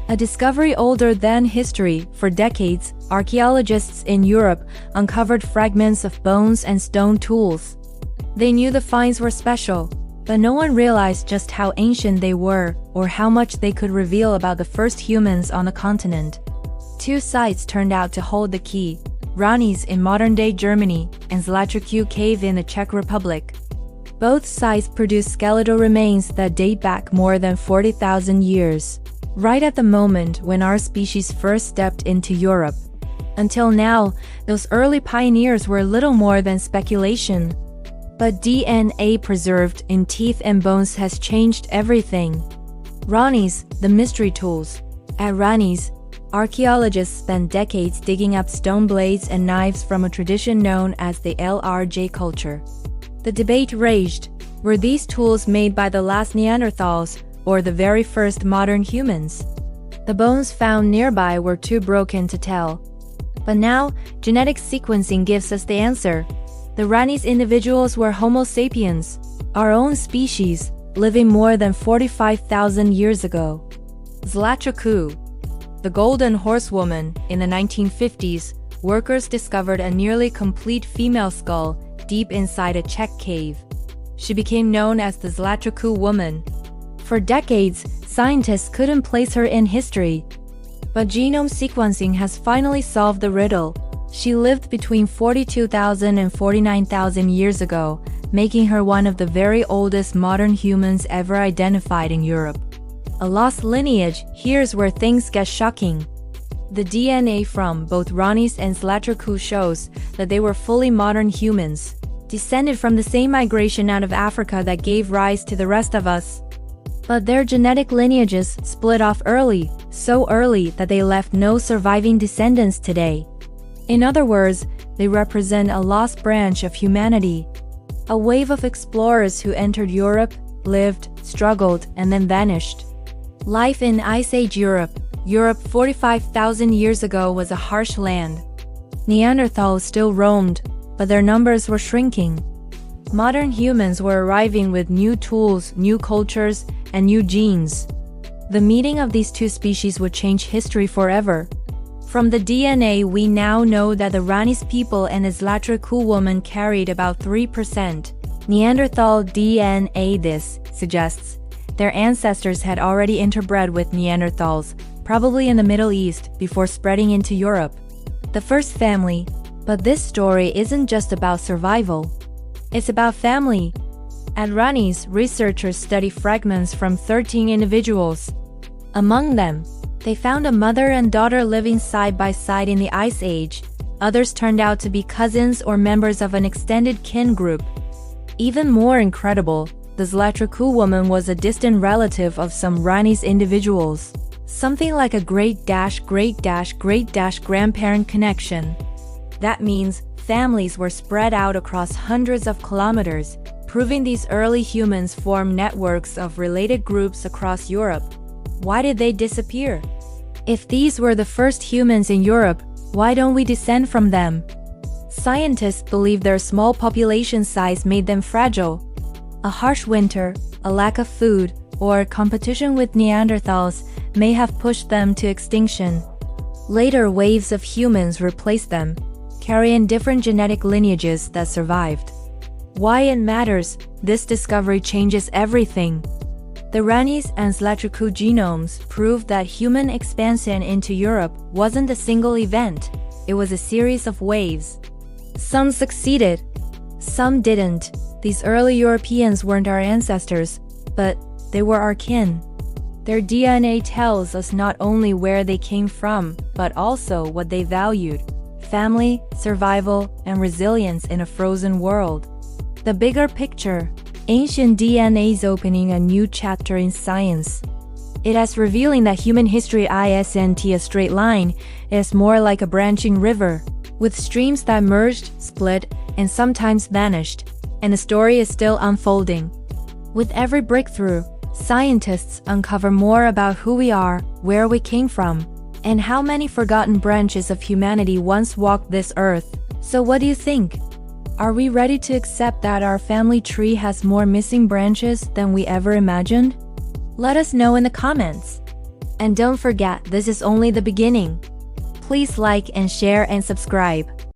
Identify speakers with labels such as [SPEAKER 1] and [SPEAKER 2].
[SPEAKER 1] A discovery older than history. For decades, archaeologists in Europe uncovered fragments of bones and stone tools. They knew the finds were special, but no one realized just how ancient they were or how much they could reveal about the first humans on the continent. Two sites turned out to hold the key: Ranis in modern-day Germany and Zlatý cave in the Czech Republic. Both sites produce skeletal remains that date back more than 40,000 years, right at the moment when our species first stepped into Europe. Until now, those early pioneers were little more than speculation. But DNA preserved in teeth and bones has changed everything. Ranis, the mystery tools. At Ranis, archaeologists spent decades digging up stone blades and knives from a tradition known as the LRJ culture. The debate raged: were these tools made by the last Neanderthals or the very first modern humans? The bones found nearby were too broken to tell. But now, genetic sequencing gives us the answer. The Ranis individuals were Homo sapiens, our own species, living more than 45,000 years ago. Zlatý, the golden horsewoman. In the 1950s, workers discovered a nearly complete female skull deep inside a Czech cave. She became known as the Zlatý woman. For decades, scientists couldn't place her in history. But genome sequencing has finally solved the riddle. She lived between 42,000 and 49,000 years ago, making her one of the very oldest modern humans ever identified in Europe. A lost lineage. Here's where things get shocking. The DNA from both Ranis and Zlatý shows that they were fully modern humans, descended from the same migration out of Africa that gave rise to the rest of us. But their genetic lineages split off early, so early that they left no surviving descendants today. In other words, they represent a lost branch of humanity. A wave of explorers who entered Europe, lived, struggled, and then vanished. Life in Ice Age Europe. Europe 45,000 years ago was a harsh land. Neanderthals still roamed, but their numbers were shrinking. Modern humans were arriving with new tools, new cultures, and new genes. The meeting of these two species would change history forever. From the DNA, we now know that the Ranis people and the Zlatý woman carried about 3% Neanderthal DNA. This suggests their ancestors had already interbred with Neanderthals, probably in the Middle East, before spreading into Europe. The first family. But this story isn't just about survival. It's about family. At Ranis, researchers study fragments from 13 individuals. Among them, they found a mother and daughter living side by side in the Ice Age. Others turned out to be cousins or members of an extended kin group. Even more incredible, the Zlatý woman was a distant relative of some Ranis individuals. Something like a great-great-great-grandparent connection. That means families were spread out across hundreds of kilometers, proving these early humans formed networks of related groups across Europe. Why did they disappear? If these were the first humans in Europe, why don't we descend from them? Scientists believe their small population size made them fragile. A harsh winter, a lack of food, or competition with Neanderthals may have pushed them to extinction. Later waves of humans replaced them, carrying different genetic lineages that survived. Why it matters? This discovery changes everything. The Ranis and Zlatý genomes prove that human expansion into Europe wasn't a single event, it was a series of waves. Some succeeded, some didn't. These early Europeans weren't our ancestors, but they were our kin. Their DNA tells us not only where they came from, but also what they valued: family, survival, and resilience in a frozen world. The bigger picture. Ancient DNA is opening a new chapter in science. It is revealing that human history isn't a straight line, it is more like a branching river, with streams that merged, split, and sometimes vanished, and the story is still unfolding. With every breakthrough, scientists uncover more about who we are, where we came from, and how many forgotten branches of humanity once walked this earth. So what do you think? Are we ready to accept that our family tree has more missing branches than we ever imagined? Let us know in the comments. And don't forget, this is only the beginning. Please like and share and subscribe.